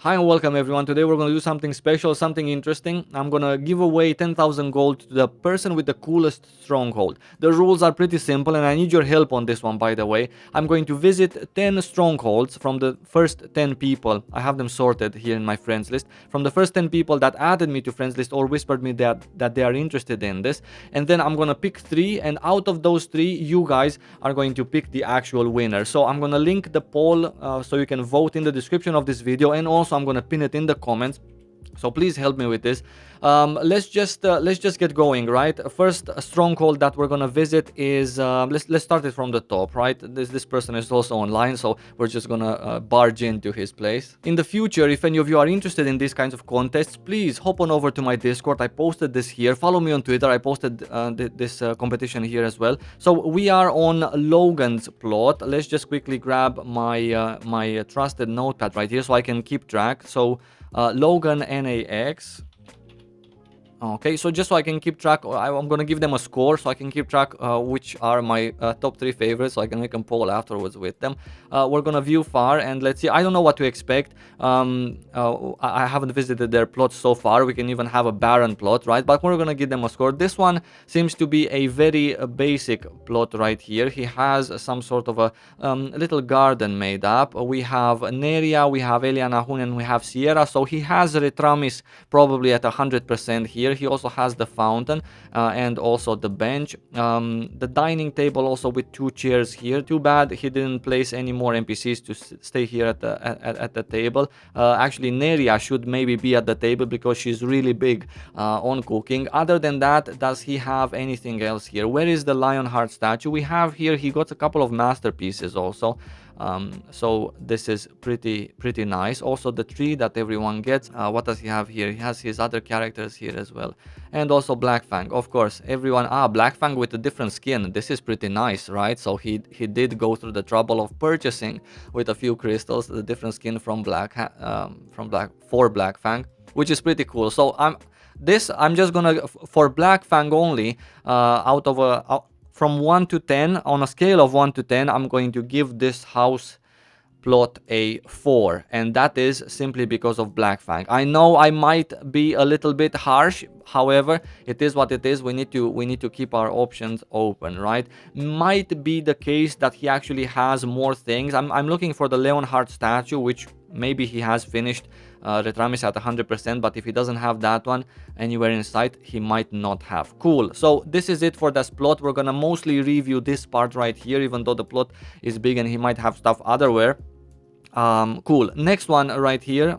Hi and welcome everyone. Today we're going to do something special, something interesting. I'm going to give away 10,000 gold to the person with the coolest stronghold. The rules are pretty simple and I need your help on this one, by the way. I'm going to visit 10 strongholds from the first 10 people. I have them sorted here in my friends list. From the first 10 people that added me to friends list or whispered me that they are interested in this. And then I'm going to pick 3, and out of those 3 you guys are going to pick the actual winner. So I'm going to link the poll so you can vote in the description of this video, and also I'm gonna pin it in the comments. So please help me with this. Let's just get going, right? First stronghold that we're gonna visit is let's start it from the top, right? This person is also online, so we're just gonna barge into his place. In the future, if any of you are interested in these kinds of contests, please hop on over to my Discord. I posted this here. Follow me on Twitter. I posted this competition here as well. So we are on Logan's plot. Let's just quickly grab my trusted notepad right here so I can keep track. So Logannax. Okay, so just so I can keep track, I'm gonna give them a score so I can keep track which are my top 3 favorites, so I can make a poll afterwards with them. We're gonna view far and let's see. I don't know what to expect. I haven't visited their plots so far. We can even have a barren plot, right? But we're gonna give them a score. This one seems to be a very basic plot right here. He has some sort of a little garden made up. We have Neria, we have Elianahun, and we have Sierra. So he has Retramis probably at 100% here. He also has the fountain and also the bench, the dining table also with 2 chairs here. Too bad he didn't place any more NPCs to stay here at the table. Actually Neria should maybe be at the table because she's really big on cooking. Other than that, does he have anything else here? Where is the Lionheart statue? We have here, he got a couple of masterpieces also. So this is pretty nice. Also the tree that everyone gets. What does he have here? He has his other characters here as well, and also Blackfang, of course. Everyone, Blackfang with a different skin. This is pretty nice, right? So he did go through the trouble of purchasing with a few crystals the different skin from Blackfang, which is pretty cool. So I'm just gonna, for Blackfang only, from 1 to 10, on a scale of 1 to 10, I'm going to give this house plot a 4, and that is simply because of Blackfang. I know I might be a little bit harsh, however, it is what it is. We need to keep our options open, right? Might be the case that he actually has more things. I'm looking for the Leonhardt statue, which maybe he has finished Retramis at 100%, but if he doesn't have that one anywhere in sight, he might not have. Cool. So this is it for this plot. We're gonna mostly review this part right here, even though the plot is big and he might have stuff otherwhere. Cool. Next one right here,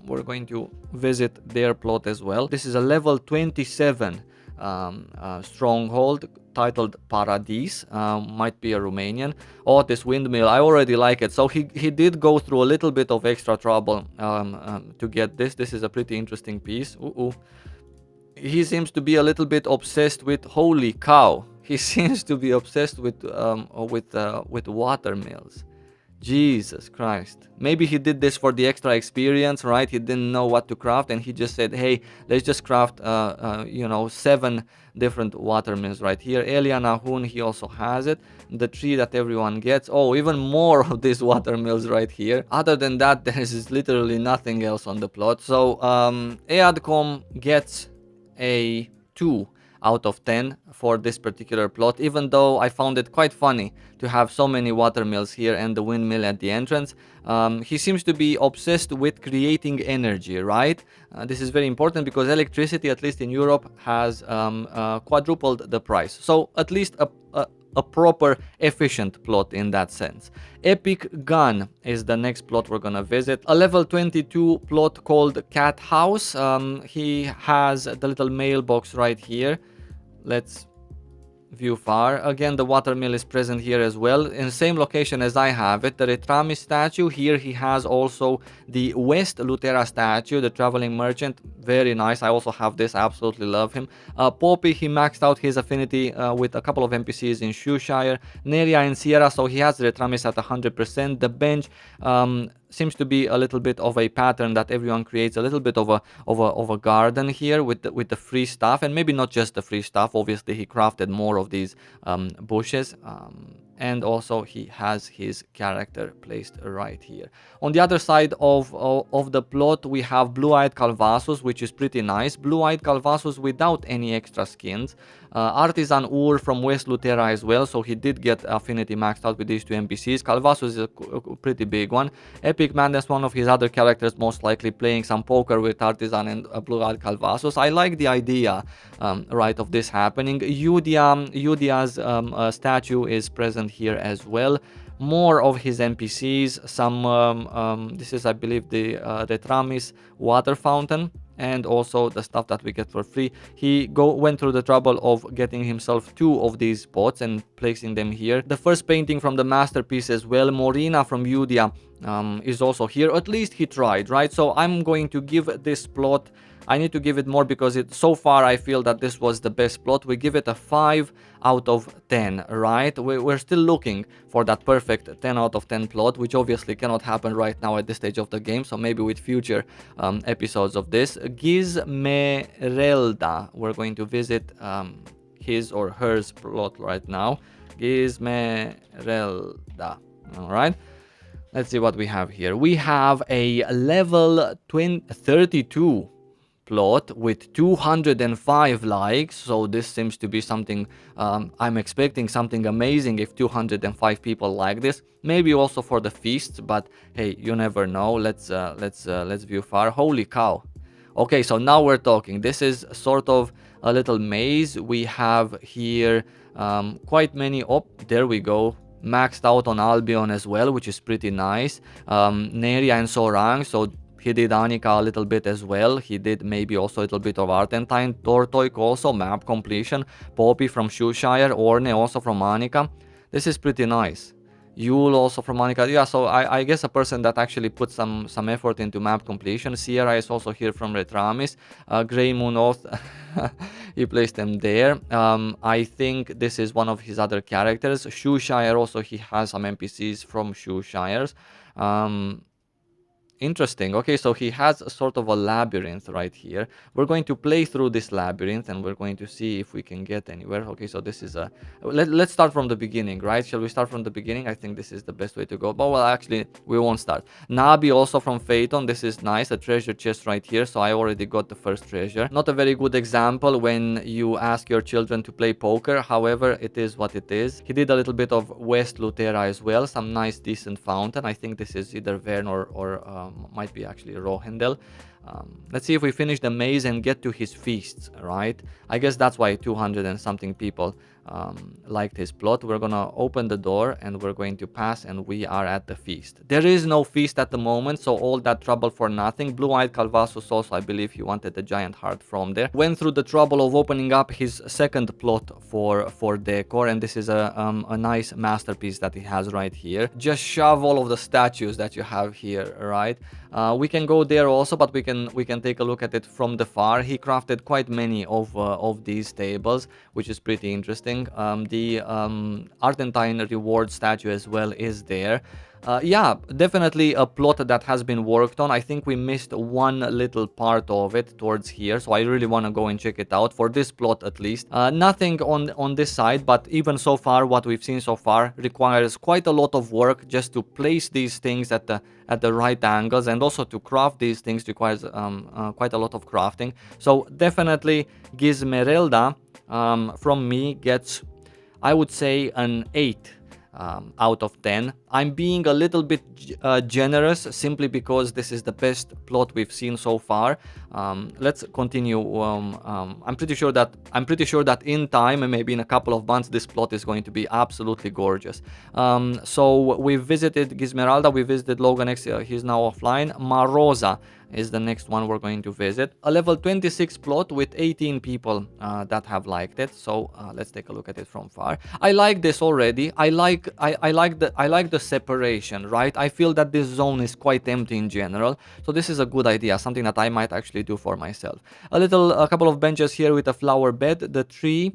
we're going to visit their plot as well. This is a level 27 stronghold titled Paradis. Might be a Romanian. Oh, this windmill, I already like it. So he did go through a little bit of extra trouble to get this. This is a pretty interesting piece. He seems to be a little bit obsessed with, holy cow, he seems to be obsessed with watermills. Jesus Christ. Maybe he did this for the extra experience, right? He didn't know what to craft and he just said, hey, let's just craft 7 different watermills right here. Elianahun, he also has it. The tree that everyone gets. Oh, even more of these watermills right here. Other than that, there is literally nothing else on the plot. So Eaadcom gets a 2 out of 10 for this particular plot, even though I found it quite funny to have so many watermills here and the windmill at the entrance. He seems to be obsessed with creating energy, right? This is very important because electricity, at least in Europe, has quadrupled the price. So at least a proper efficient plot in that sense. Epicgun is the next plot we're gonna visit. A level 22 plot called Cat House. He has the little mailbox right here. Let's view far. Again, the watermill is present here as well, in the same location as I have it. The Retramis statue. Here he has also the West Lutera statue, the traveling merchant. Very nice. I also have this. I absolutely love him. Poppy, he maxed out his affinity with a couple of NPCs in Shoeshire. Neria and Sierra, so he has the Retramis at 100%. The bench seems to be a little bit of a pattern that everyone creates, a little bit of a garden here with the free stuff, and maybe not just the free stuff. Obviously he crafted more of these bushes. and also he has his character placed right here. On the other side of the plot, we have Blue-Eyed Calvasus, which is pretty nice. Blue-Eyed Calvasus without any extra skins. Artisan Ur from West Lutera as well, so he did get affinity maxed out with these two NPCs. Calvasus is a pretty big one. Epicgun is one of his other characters, most likely playing some poker with Artisan and Blue-Eyed Calvasus. I like the idea, right, of this happening. Yudia's statue is present here as well. More of his NPCs, some, this is I believe the Retramis water fountain, and also the stuff that we get for free. He went through the trouble of getting himself 2 of these pots and placing them here. The first painting from the masterpiece as well, Morina from Yudia, is also here. At least he tried, right? So I'm going to give this plot, I need to give it more because so far I feel that this was the best plot. We give it a 5 out of 10, right? We're still looking for that perfect 10 out of 10 plot, which obviously cannot happen right now at this stage of the game, so maybe with future episodes of this. Gizmerelda, we're going to visit his or hers plot right now. Gizmerelda, all right? Let's see what we have here. We have a level 32 plot with 205 likes, so this seems to be something, I'm expecting something amazing if 205 people like this. Maybe also for the feasts, but hey, you never know. Let's view far. Holy cow. Okay, so now we're talking. This is sort of a little maze. We have here quite many. Oh, there we go. Maxed out on Albion as well, which is pretty nice. Neria and Sorang, so he did Anika a little bit as well. He did maybe also a little bit of Argentine. Tortoik also, map completion. Poppy from Shoeshire. Orne also from Anika. This is pretty nice. Yule also from Anika. Yeah, so I guess a person that actually put some effort into map completion. Sierra is also here from Retramis. Grey Moon Oath, he placed them there. I think this is one of his other characters. Shoeshire also, he has some NPCs from Shoeshires. Interesting. Okay, so he has a sort of a labyrinth right here. We're going to play through this labyrinth and we're going to see if we can get anywhere. Okay, so this is a... Let's start from the beginning, right? Shall we start from the beginning? I think this is the best way to go. But well, actually, we won't start. Nabi also from Phaeton. This is nice. A treasure chest right here. So I already got the first treasure. Not a very good example when you ask your children to play poker. However, it is what it is. He did a little bit of West Lutera as well. Some nice, decent fountain. I think this is either Vern or might be actually Rohendel. Let's see if we finish the maze and get to his feasts, right? I guess that's why 200 and something people liked his plot. We're gonna open the door and we're going to pass and we are at the feast. There is no feast at the moment, so all that trouble for nothing. Blue-Eyed Calvasus also, I believe he wanted the giant heart from there. Went through the trouble of opening up his second plot for decor, and this is a nice masterpiece that he has right here. Just shove all of the statues that you have here, right? We can go there also, but we can take a look at it from the far. He crafted quite many of these tables, which is pretty interesting. The Argentine reward statue as well is there. Yeah, definitely a plot that has been worked on. I think we missed one little part of it towards here, so I really want to go and check it out for this plot at least. Nothing on this side, but even so far, what we've seen so far requires quite a lot of work just to place these things at the right angles, and also to craft these things requires quite a lot of crafting. So definitely Gizmerelda from me gets, I would say, an 8 out of 10. I'm being a little bit generous simply because this is the best plot we've seen so far. Let's continue. I'm pretty sure that in time, and maybe in a couple of months, this plot is going to be absolutely gorgeous. So we visited Gizmerelda, we visited Logannax, he's now offline. Maroza is the next one we're going to visit. A level 26 plot with 18 people that have liked it. So let's take a look at it from far. I like this already. I like the separation, right? I feel that this zone is quite empty in general. So this is a good idea, something that I might actually do for myself. A couple of benches here with a flower bed. The tree,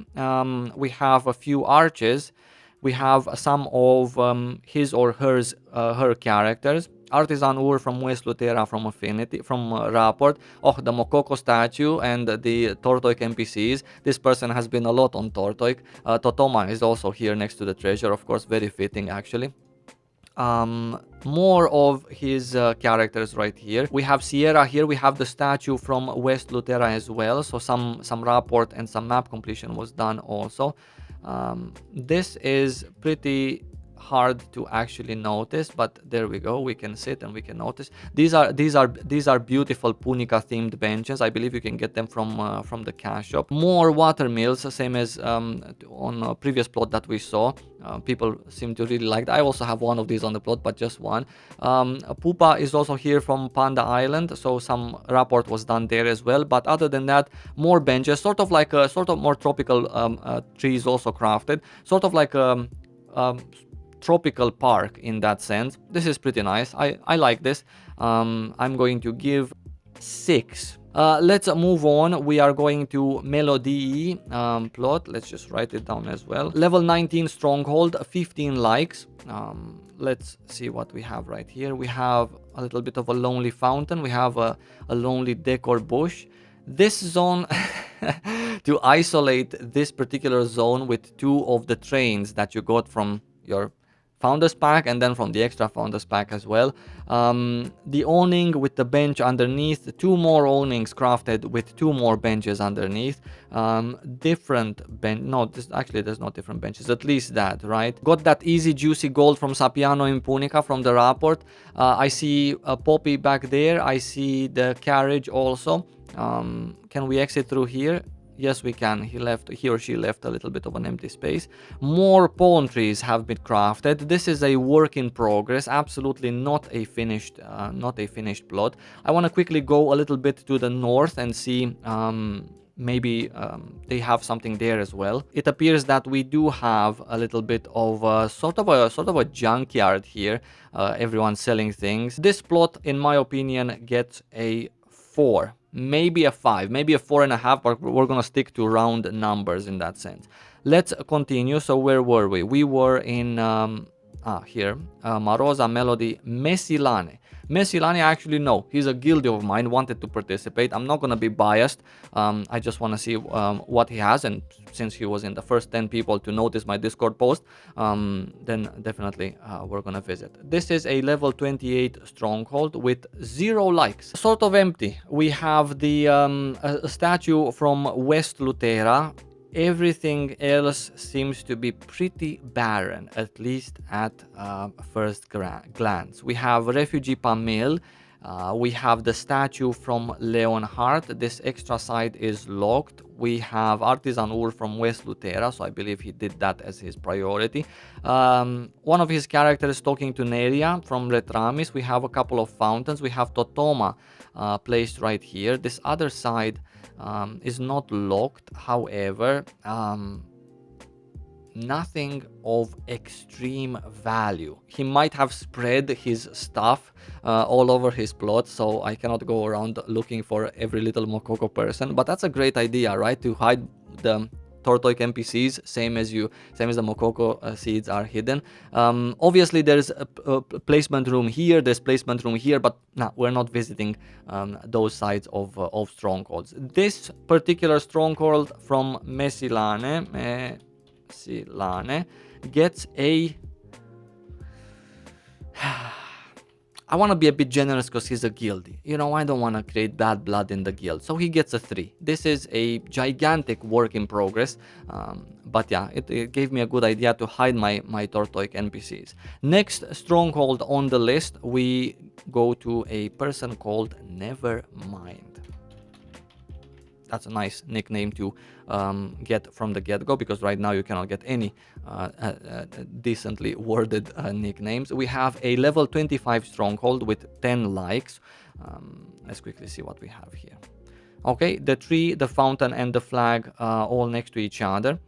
we have a few arches. We have some of his or her characters. Artisan Ur from West Lutera from Affinity, from Rapport. Oh, the Mokoko statue and the Tortoik NPCs. This person has been a lot on Tortoik. Totoma is also here next to the treasure, of course, very fitting actually. More of his characters right here. We have Sierra here. We have the statue from West Lutera as well. So some rapport and some map completion was done also. This is pretty hard to actually notice, but there we go. We can sit and we can notice. These are beautiful Punica themed benches. I believe you can get them from the cash shop. More water mills, same as on a previous plot that we saw. People seem to really like that. I also have one of these on the plot, but just one. Pupa is also here from Panda Island, so some rapport was done there as well. But other than that, more benches, sort of like a more tropical trees also crafted, sort of like a tropical park in that sense. This is pretty nice. I like this. I'm going to give 6. Let's move on. We are going to Melodii plot. Let's just write it down as well. Level 19 stronghold, 15 likes. Let's see what we have right here. We have a little bit of a lonely fountain. We have a lonely decor bush. This zone, to isolate this particular zone with 2 of the trains that you got from your Founders Pack and then from the extra Founders Pack as well. The awning with the bench underneath, 2 more awnings crafted with 2 more benches underneath. Different bench, no, there's no different benches, at least that, right? Got that easy juicy gold from Sapiano in Punica from the rapport. I see a Poppy back there. I see the carriage also. Can we exit through here? Yes, we can. He or she left a little bit of an empty space. More palm trees have been crafted. This is a work in progress, absolutely not a finished plot. I want to quickly go a little bit to the north and see maybe they have something there as well. It appears that we do have a little bit of a sort of a junkyard here. Everyone's selling things. This plot, in my opinion, gets a 4. Maybe a 5, maybe a 4.5, but we're gonna stick to round numbers in that sense. Let's continue. So where were we? We were in here, Maroza, Melodii, Mesilane. Mesilane, actually, no, he's a guildie of mine, wanted to participate. I'm not gonna be biased. I just want to see what he has, and since he was in the first 10 people to notice my Discord post, then definitely we're gonna visit. This is a level 28 stronghold with 0 likes. Sort of empty. We have the a statue from West Lutera. Everything else seems to be pretty barren, at least at first glance. We have Refugee Pamil. We have the statue from Leonhardt. This extra side is locked. We have Artisan Ur from West Lutera, so I believe he did that as his priority. One of his characters talking to Neria from Retramis. We have a couple of fountains. We have Totoma placed right here. This other side is not locked, however, nothing of extreme value. He might have spread his stuff all over his plot, so I cannot go around looking for every little Mokoko person, but that's a great idea, right? To hide the Tortoik NPCs, same as the Mokoko seeds are hidden. Obviously, there's a placement room here, there's placement room here, but no, we're not visiting those sides of strongholds. This particular stronghold from Mesilane gets a... I want to be a bit generous because he's a guildie. You know, I don't want to create bad blood in the guild. So he gets a 3. This is a gigantic work in progress. But yeah, it gave me a good idea to hide my Tortoik NPCs. Next stronghold on the list, we go to a person called Nevermind. That's a nice nickname to get from the get-go, because right now you cannot get any decently worded nicknames. We have a level 25 stronghold with 10 likes. Let's quickly see what we have here. Okay, the tree, the fountain, and the flag all next to each other.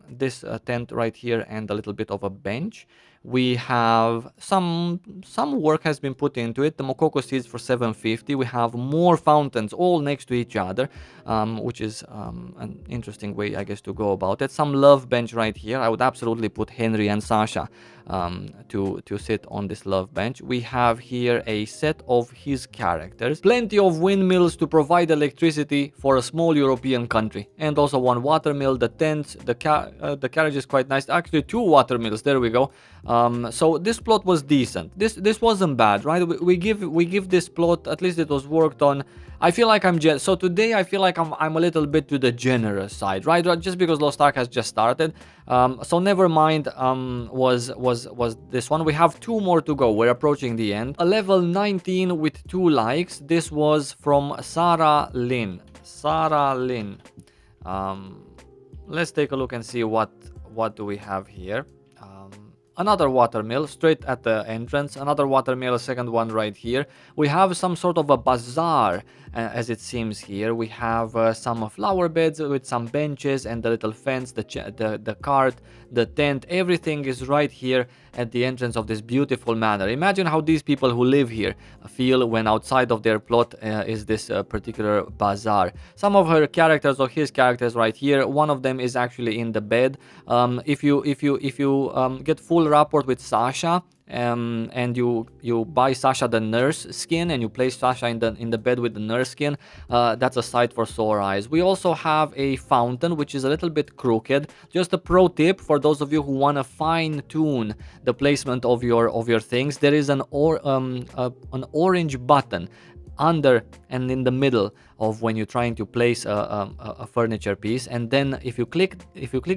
This tent right here and a little bit of a bench. We have some work has been put into it. The Mokoko seeds for 750. We have more fountains all next to each other, which is an interesting way, I guess, to go about it. Some love bench right here. I would absolutely put Henry and Sasha to sit on this love bench. We have here a set of his characters. Plenty of windmills to provide electricity for a small European country. And also one watermill, the tents, the carriage is quite nice. Actually, two watermills, there we go. So this plot was decent. This wasn't bad, right? We give this plot, at least it was worked on. I feel like so today I feel like I'm a little bit to the generous side, right? Just because Lost Ark has just started. So Nevermind was this one. We have two more to go. We're approaching the end. A level 19 with 2 likes. This was from Saralinn. Saralinn. Let's take a look and see what do we have here. Another watermill straight at the entrance, another watermill, a second one right here. We have some sort of a bazaar, as it seems here. We have some flower beds with some benches and the little fence, the cart, the tent. Everything is right here at the entrance of this beautiful manor. Imagine how these people who live here feel when outside of their plot is this particular bazaar. Some of her characters or his characters right here. One of them is actually in the bed. If you get full rapport with Sasha, and you buy Sasha the nurse skin and you place Sasha in the bed with the nurse skin, that's a sight for sore eyes. We also have a fountain which is a little bit crooked. Just a pro tip for those of you who want to fine tune the placement of your things. There is an orange button under and in the middle of when you're trying to place a furniture piece, and then if you click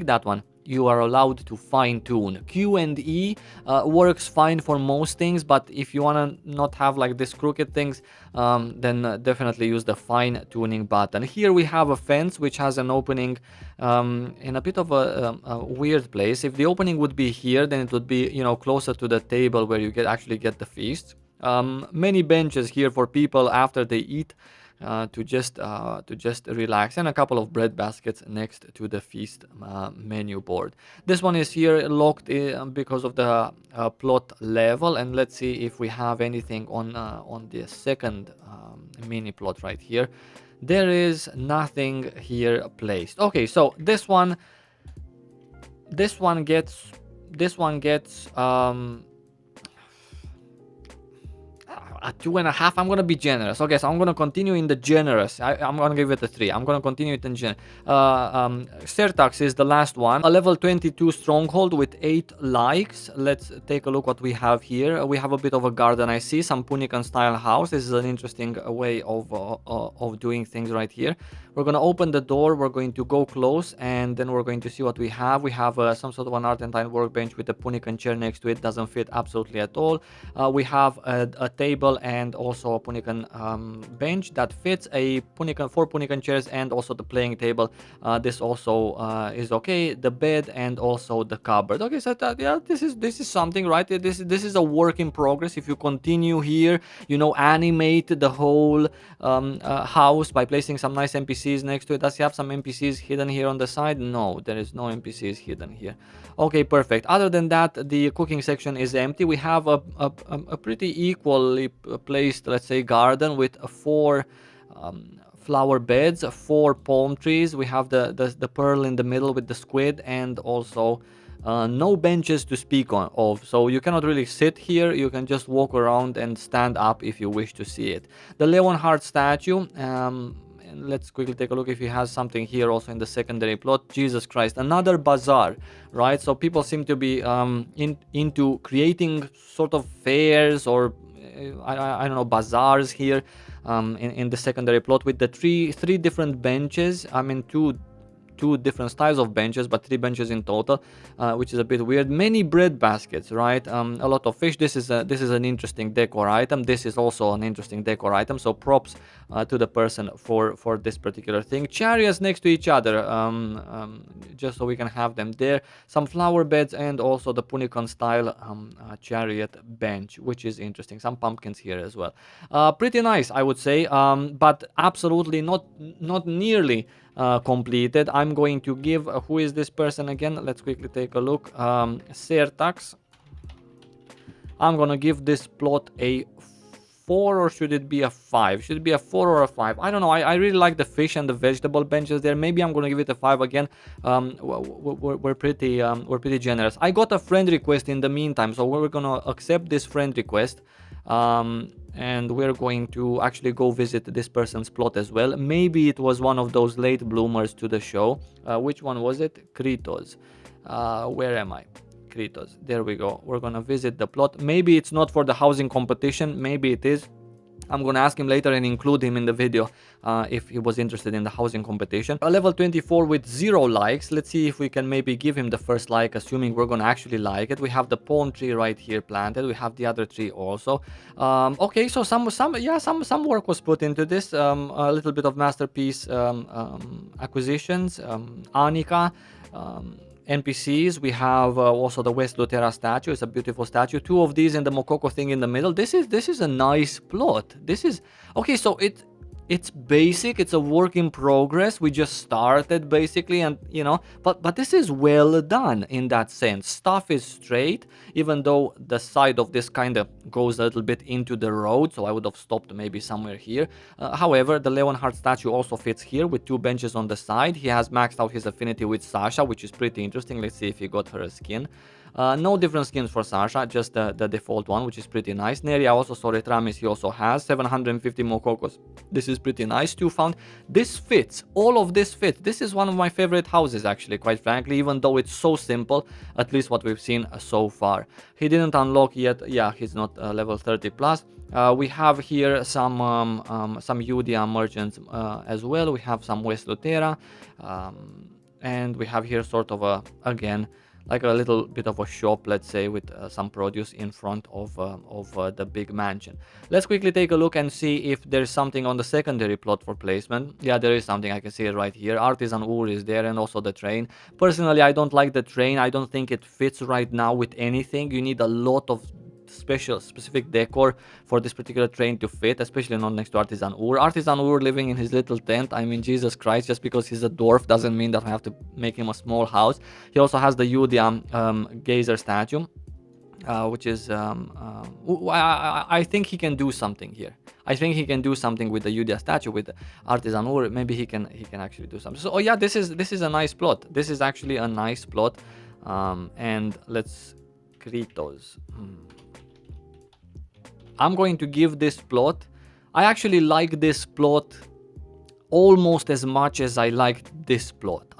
that one, you are allowed to fine tune. Q and E works fine for most things, but if you want to not have like this crooked things, then definitely use the fine tuning button. Here we have a fence which has an opening in a bit of a weird place. If the opening would be here, then it would be, you know, closer to the table where you actually get the feast. Many benches here for people after they eat to just relax, and a couple of bread baskets next to the feast menu board. This one is here locked because of the plot level, and let's see if we have anything on the second mini plot right here. There is nothing here placed. Okay, so this one gets a 2.5. I'm gonna be generous. Okay, so I'm gonna continue in the generous. I'm gonna give it a 3. I'm gonna continue it in generous. Xertax is the last one. A level 22 stronghold with 8 likes. Let's take a look what we have here. We have a bit of a garden. I see some Punican style house. This is an interesting way of doing things right here. We're gonna open the door. We're going to go close, and then we're going to see what we have. We have some sort of an Argentine workbench with a Punican chair next to it. Doesn't fit absolutely at all. We have a table and also a Punican bench that fits, a Punican, 4 Punican chairs, and also the playing table. This also is okay. The bed and also the cupboard. Okay, so yeah, this is something, right? This is a work in progress. If you continue here, you know, animate the whole house by placing some nice NPCs next to it. Does he have some NPCs hidden here on the side? No, there is no NPCs hidden here. Okay, perfect. Other than that, the cooking section is empty. We have a pretty equally placed, let's say, garden with 4 flower beds, 4 palm trees. We have the pearl in the middle with the squid, and also no benches to speak of, so you cannot really sit here. You can just walk around and stand up if you wish to see it. The Leonhardt statue, and let's quickly take a look if he has something here also in the secondary plot. Jesus Christ, another bazaar, right? So people seem to be into creating sort of fairs or I don't know, bazaars here in the secondary plot with the three different benches. I mean, two different styles of benches, but 3 benches in total, which is a bit weird. Many bread baskets, right? A lot of fish. This is an interesting decor item. This is also an interesting decor item, so props to the person for this particular thing. Chariots next to each other, just so we can have them there. Some flower beds and also the Punican style chariot bench, which is interesting. Some pumpkins here as well. Pretty nice, I would say, but absolutely not nearly completed. I'm going to give who is this person again? Let's quickly take a look. Xertax. I'm gonna give this plot a 4, or should it be a 5? Should it be a 4 or a 5? I don't know. I really like the fish and the vegetable benches there. Maybe I'm gonna give it a 5 again. We're pretty generous. I got a friend request in the meantime, so we're gonna accept this friend request. And we're going to actually go visit this person's plot as well. Maybe it was one of those late bloomers to the show. Which one was it? Kritoz. Where am I? Kritoz. There we go. We're gonna visit the plot. Maybe it's not for the housing competition. Maybe it is. I'm gonna ask him later and include him in the video if he was interested in the housing competition. A level 24 with 0 likes. Let's see if we can maybe give him the first like, assuming we're gonna actually like it. We have the palm tree right here planted. We have the other tree also. Okay, so some work was put into this. A little bit of masterpiece acquisitions. Anika. NPCs, we have also the West Lutera statue. It's a beautiful statue. 2 of these and the Mokoko thing in the middle. This is a nice plot. This is okay. So it's basic. It's a work in progress. We just started basically, and you know, but this is well done in that sense. Stuff is straight, even though the side of this kind of goes a little bit into the road. So I would have stopped maybe somewhere here. However, the Leonhardt statue also fits here with 2 benches on the side. He has maxed out his affinity with Sasha, which is pretty interesting. Let's see if he got her a skin. No different skins for Sasha, just the default one, which is pretty nice. Neria also saw Retramis, he also has 750 Mokokos. This is pretty nice. 2 found. This fits. All of this fits. This is one of my favorite houses, actually, quite frankly, even though it's so simple, at least what we've seen so far. He didn't unlock yet. Yeah, he's not level 30 plus. We have here some Yudia merchants as well. We have some West Lutera. And we have here sort of again, like a little bit of a shop, let's say, with some produce in front of the big mansion. Let's quickly take a look and see if there's something on the secondary plot for placement. Yeah, there is something. I can see it right here. Artisan Ur is there, and also the train. Personally, I don't like the train. I don't think it fits right now with anything. You need a lot of specific decor for this particular train to fit, especially not next to Artisan Ur. Artisan Ur living in his little tent. I mean, Jesus Christ, just because he's a dwarf doesn't mean that I have to make him a small house. He also has the Yudia Geyser statue, which is I think he can do something here. I think he can do something with the Yudia statue, with the Artisan Ur. Maybe he can actually do something. So oh yeah, this is a nice plot. This is actually a nice plot. And let's Kritoz. I'm going to give this plot. I actually like this plot almost as much as I liked this plot.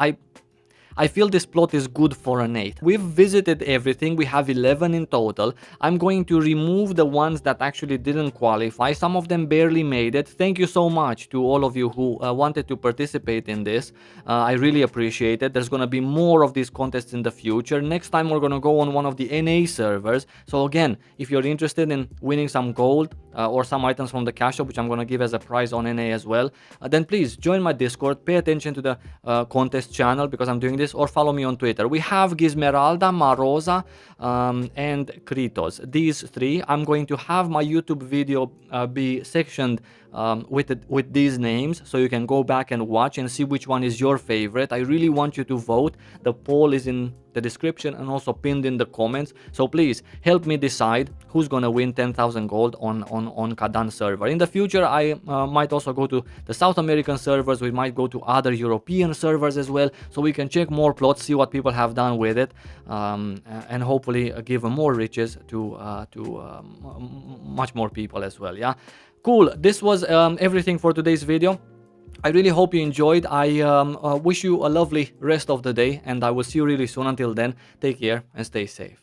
I feel this plot is good for an 8. We've visited everything. We have 11 in total. I'm going to remove the ones that actually didn't qualify. Some of them barely made it. Thank you so much to all of you who wanted to participate in this. I really appreciate it. There's going to be more of these contests in the future. Next time we're going to go on one of the NA servers. So again, if you're interested in winning some gold or some items from the cash shop, which I'm going to give as a prize on NA as well, then please join my Discord. Pay attention to the contest channel because I'm doing this, or follow me on Twitter. We have Gizmerelda, Maroza, and Kritoz. These 3. I'm going to have my YouTube video be sectioned with these names, so you can go back and watch and see which one is your favorite. I really want you to vote. The poll is in the description and also pinned in the comments. So please help me decide who's gonna win 10,000 gold on Kadan server. In the future, I might also go to the South American servers. We might go to other European servers as well, so we can check more plots, see what people have done with it, and hopefully give more riches to much more people as well. Yeah, cool. This was everything for today's video. I really hope you enjoyed. I wish you a lovely rest of the day, and I will see you really soon. Until then, take care and stay safe.